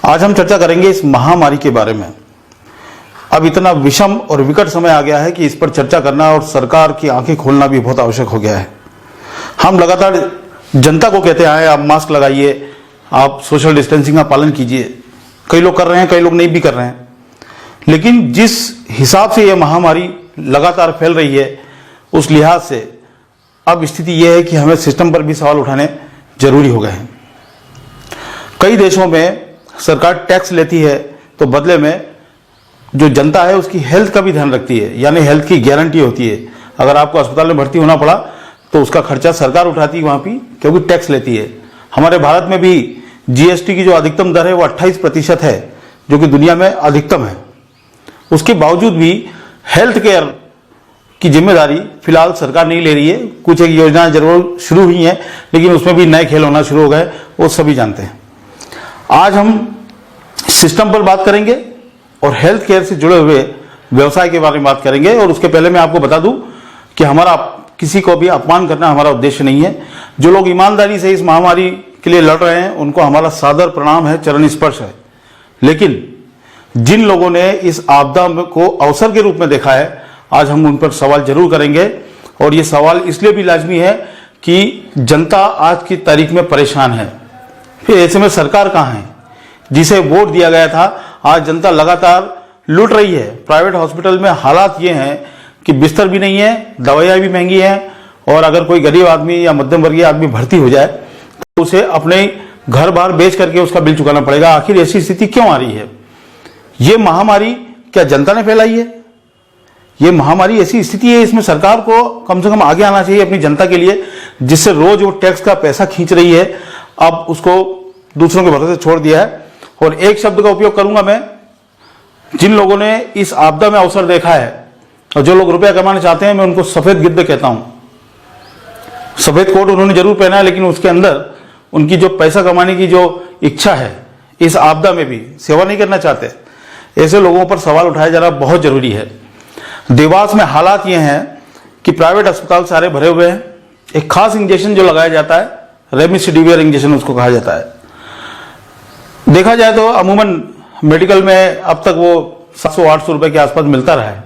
आज हम चर्चा करेंगे इस महामारी के बारे में। अब इतना विषम और विकट समय आ गया है कि इस पर चर्चा करना और सरकार की आंखें खोलना भी बहुत आवश्यक हो गया है। हम लगातार जनता को कहते आए आप मास्क लगाइए, आप सोशल डिस्टेंसिंग का पालन कीजिए। कई लोग कर रहे हैं, कई लोग नहीं भी कर रहे हैं, लेकिन जिस हिसाब से यह महामारी लगातार फैल रही है उस लिहाज से अब स्थिति यह है कि हमें सिस्टम पर भी सवाल उठाने जरूरी हो गए हैं। कई देशों में सरकार टैक्स लेती है तो बदले में जो जनता है उसकी हेल्थ का भी ध्यान रखती है, यानी हेल्थ की गारंटी होती है। अगर आपको अस्पताल में भर्ती होना पड़ा तो उसका खर्चा सरकार उठाती है वहां भी, क्योंकि टैक्स लेती है। हमारे भारत में भी जीएसटी की जो अधिकतम दर है वो 28% है, जो कि दुनिया में अधिकतम है। उसके बावजूद भी हेल्थ केयर की जिम्मेदारी फिलहाल सरकार नहीं ले रही है। कुछ एक योजनाएं जरूर शुरू हुई हैं, लेकिन उसमें भी नए खेल होना शुरू हो गए, वो सभी जानते हैं। आज हम सिस्टम पर बात करेंगे और हेल्थ केयर से जुड़े हुए व्यवसाय के बारे में बात करेंगे। और उसके पहले मैं आपको बता दूं कि हमारा किसी को भी अपमान करना हमारा उद्देश्य नहीं है। जो लोग ईमानदारी से इस महामारी के लिए लड़ रहे हैं उनको हमारा सादर प्रणाम है, चरण स्पर्श है। लेकिन जिन लोगों ने इस आपदा को अवसर के रूप में देखा है, आज हम उन पर सवाल जरूर करेंगे। और ये सवाल इसलिए भी लाजमी है कि जनता आज की तारीख में परेशान है। फिर ऐसे में सरकार कहाँ है जिसे वोट दिया गया था? आज जनता लगातार लूट रही है। प्राइवेट हॉस्पिटल में हालात ये हैं कि बिस्तर भी नहीं है, दवाइयाँ भी महंगी हैं, और अगर कोई गरीब आदमी या मध्यम वर्गीय आदमी भर्ती हो जाए तो उसे अपने घर बार बेच करके उसका बिल चुकाना पड़ेगा। आखिर ऐसी स्थिति क्यों आ रही है? ये महामारी क्या जनता ने फैलाई है? ये महामारी ऐसी स्थिति है, इसमें सरकार को कम से कम आगे आना चाहिए अपनी जनता के लिए, जिससे रोज वो टैक्स का पैसा खींच रही है, अब उसको दूसरों के भरोसे छोड़ दिया है। और एक शब्द का उपयोग करूंगा मैं, जिन लोगों ने इस आपदा में अवसर देखा है और जो लोग रुपया कमाना चाहते हैं, मैं उनको सफेद गिद्ध कहता हूं। सफेद कोट उन्होंने जरूर पहना है, लेकिन उसके अंदर उनकी जो पैसा कमाने की जो इच्छा है, इस आपदा में भी सेवा नहीं करना चाहते। ऐसे लोगों पर सवाल उठाया जाना बहुत जरूरी है। देवास में हालात ये हैं कि प्राइवेट अस्पताल सारे भरे हुए हैं। एक खास इंजेक्शन जो लगाया जाता है, रेमडेसिविर इंजेक्शन उसको कहा जाता है। देखा जाए तो अमूमन मेडिकल में अब तक वो 700-800 रुपए के आसपास मिलता रहा है,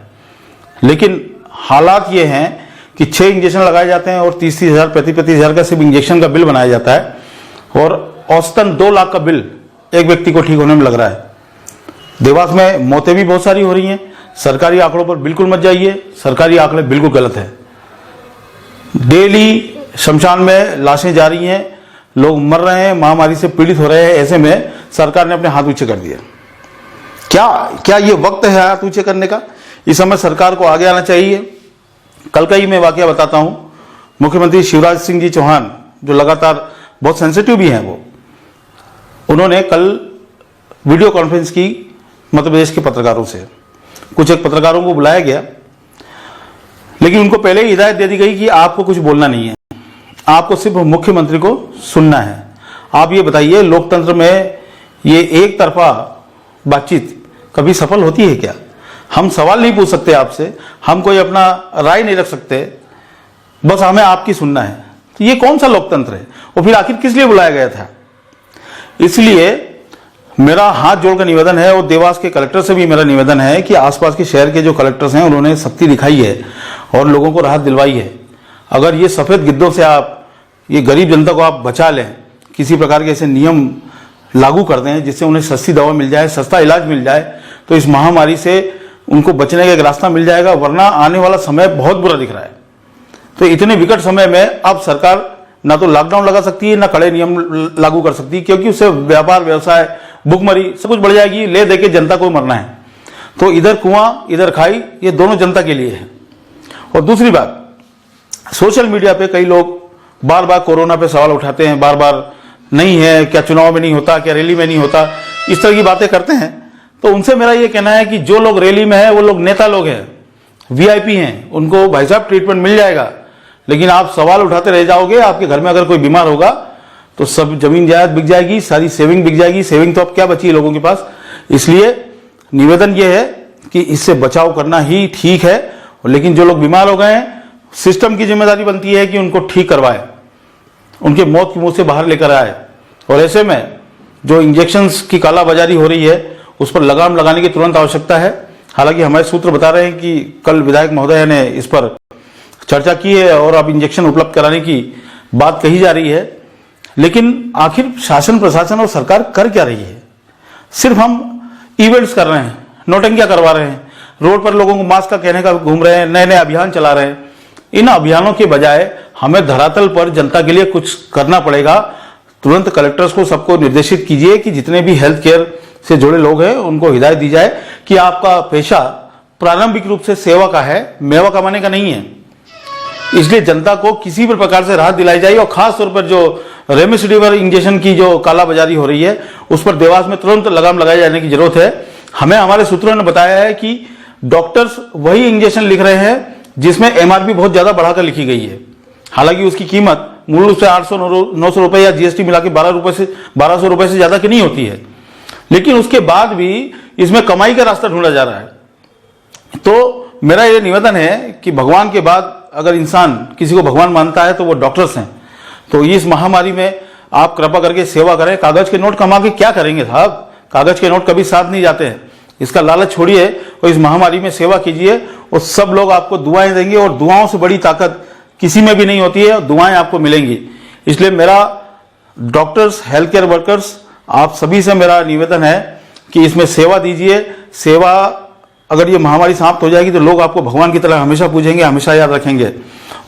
लेकिन हालात ये हैं कि 6 इंजेक्शन लगाए जाते हैं और 30-30 हजार 35-35 हजार का सिर्फ इंजेक्शन का बिल बनाया जाता है, और औसतन 2 लाख का बिल एक व्यक्ति को ठीक होने में लग रहा है। देवास में मौतें भी बहुत सारी हो रही हैं। सरकारी आंकड़ों पर बिल्कुल मत जाइए, सरकारी आंकड़े बिल्कुल गलत है। डेली शमशान में लाशें जा रही हैं, लोग मर रहे हैं, महामारी से पीड़ित हो रहे हैं। ऐसे में सरकार ने अपने हाथ ऊंचे कर दिए। क्या ये वक्त है हाथ ऊंचे करने का? इस समय सरकार को आगे आना चाहिए। कल का ही मैं वाकया बताता हूं। मुख्यमंत्री शिवराज सिंह जी चौहान, जो लगातार बहुत सेंसिटिव भी हैं, उन्होंने कल वीडियो कॉन्फ्रेंस की मध्य प्रदेश के पत्रकारों से। कुछ एक पत्रकारों को बुलाया गया, लेकिन उनको पहले ही हिदायत दे दी गई कि आपको कुछ बोलना नहीं है, आपको सिर्फ मुख्यमंत्री को सुनना है। आप ये बताइए, लोकतंत्र में ये एक तरफा बातचीत कभी सफल होती है क्या? हम सवाल नहीं पूछ सकते आपसे, हम कोई अपना राय नहीं रख सकते, बस हमें आपकी सुनना है। तो ये कौन सा लोकतंत्र है? और फिर आखिर किस लिए बुलाया गया था? इसलिए मेरा हाथ जोड़कर निवेदन है, और देवास के कलेक्टर से भी मेरा निवेदन है कि आसपास के शहर के जो कलेक्टर्स हैं उन्होंने सख्ती दिखाई है और लोगों को राहत दिलवाई है। अगर ये सफेद गिद्धों से आप ये गरीब जनता को आप बचा लें, किसी प्रकार के ऐसे नियम लागू कर दें जिससे उन्हें सस्ती दवा मिल जाए, सस्ता इलाज मिल जाए, तो इस महामारी से उनको बचने का एक रास्ता मिल जाएगा। वरना आने वाला समय बहुत बुरा दिख रहा है। तो इतने विकट समय में अब सरकार ना तो लॉकडाउन लगा सकती है, ना कड़े नियम लागू कर सकती है, क्योंकि उससे व्यापार, व्यवसाय, भुखमरी सब कुछ बढ़ जाएगी। ले दे के जनता को मरना है। तो इधर कुआं इधर खाई, ये दोनों जनता के लिए है। और दूसरी बात, सोशल मीडिया पे कई लोग बार बार कोरोना पे सवाल उठाते हैं, बार बार नहीं है, क्या चुनाव में नहीं होता, क्या रैली में नहीं होता, इस तरह की बातें करते हैं। तो उनसे मेरा ये कहना है कि जो लोग रैली में है वो लोग नेता लोग हैं, वीआईपी हैं, उनको भाई साहब ट्रीटमेंट मिल जाएगा। लेकिन आप सवाल उठाते रह जाओगे, आपके घर में अगर कोई बीमार होगा तो सब जमीन जायदाद बिक जाएगी, सारी सेविंग बिक जाएगी। सेविंग तो अब क्या बची है लोगों के पास? इसलिए निवेदन यह है कि इससे बचाव करना ही ठीक है। लेकिन जो लोग बीमार हो गए हैं, सिस्टम की जिम्मेदारी बनती है कि उनको ठीक करवाए, उनके मौत के मुंह से बाहर लेकर आए। और ऐसे में जो इंजेक्शंस की कालाबाजारी हो रही है उस पर लगाम लगाने की तुरंत आवश्यकता है। हालांकि हमारे सूत्र बता रहे हैं कि कल विधायक महोदय ने इस पर चर्चा की है और अब इंजेक्शन उपलब्ध कराने की बात कही जा रही है, लेकिन आखिर शासन प्रशासन और सरकार कर क्या रही है? सिर्फ हम इवेंट्स कर रहे हैं, नौटंकियां करवा रहे हैं, रोड पर लोगों को मास्क का कहने का घूम रहे हैं, नए नए अभियान चला रहे हैं। इन अभियानों के बजाय हमें धरातल पर जनता के लिए कुछ करना पड़ेगा। तुरंत कलेक्टर्स को सबको निर्देशित कीजिए कि जितने भी हेल्थ केयर से जुड़े लोग हैं उनको हिदायत दी जाए कि आपका पेशा प्रारंभिक रूप से सेवा का है, मेवा कमाने का नहीं है। इसलिए जनता को किसी भी प्रकार से राहत दिलाई जाए और खास तौर पर जो रेमडेसिविर इंजेक्शन की जो कालाबाजारी हो रही है उस पर देवास में तुरंत लगाम लगाए जाने की जरूरत है। हमें हमारे सूत्रों ने बताया है कि डॉक्टर्स वही इंजेक्शन लिख रहे हैं जिसमें एमआरपी बहुत ज्यादा बढ़ाकर लिखी गई है। हालांकि उसकी कीमत मूल रूप से 800-900 रुपए या जीएसटी मिला के 1200 रुपए से ज्यादा की नहीं होती है, लेकिन उसके बाद भी इसमें कमाई का रास्ता ढूंढा जा रहा है। तो मेरा यह निवेदन है कि भगवान के बाद अगर इंसान किसी को भगवान मानता है तो वो डॉक्टर्स हैं। तो इस महामारी में आप कृपा करके सेवा करें। कागज के नोट कमा के क्या करेंगे साहब? कागज के नोट कभी साथ नहीं जाते हैं। इसका लालच छोड़िए और इस महामारी में सेवा कीजिए और सब लोग आपको दुआएं देंगे और दुआओं से बड़ी ताकत किसी में भी नहीं होती है, दुआएं आपको मिलेंगी। इसलिए मेरा डॉक्टर्स, हेल्थ केयर वर्कर्स, आप सभी से मेरा निवेदन है कि इसमें सेवा दीजिए। सेवा अगर ये महामारी समाप्त हो जाएगी तो लोग आपको भगवान की तरह हमेशा पूजेंगे, हमेशा याद रखेंगे।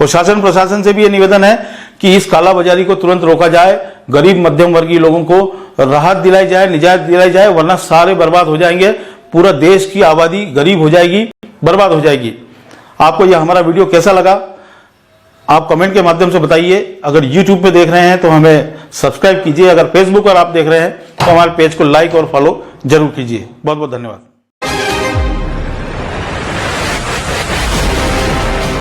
और शासन प्रशासन से भी ये निवेदन है कि इस कालाबाजारी को तुरंत रोका जाए, गरीब मध्यम वर्गीय लोगों को राहत दिलाई जाए, निजात दिलाई जाए, वरना सारे बर्बाद हो जाएंगे। पूरा देश की आबादी गरीब हो जाएगी, बर्बाद हो जाएगी। आपको यह हमारा वीडियो कैसा लगा आप कमेंट के माध्यम से बताइए। अगर YouTube पे देख रहे हैं तो हमें सब्सक्राइब कीजिए, अगर फेसबुक पर आप देख रहे हैं तो हमारे पेज को लाइक और फॉलो जरूर कीजिए। बहुत बहुत धन्यवाद।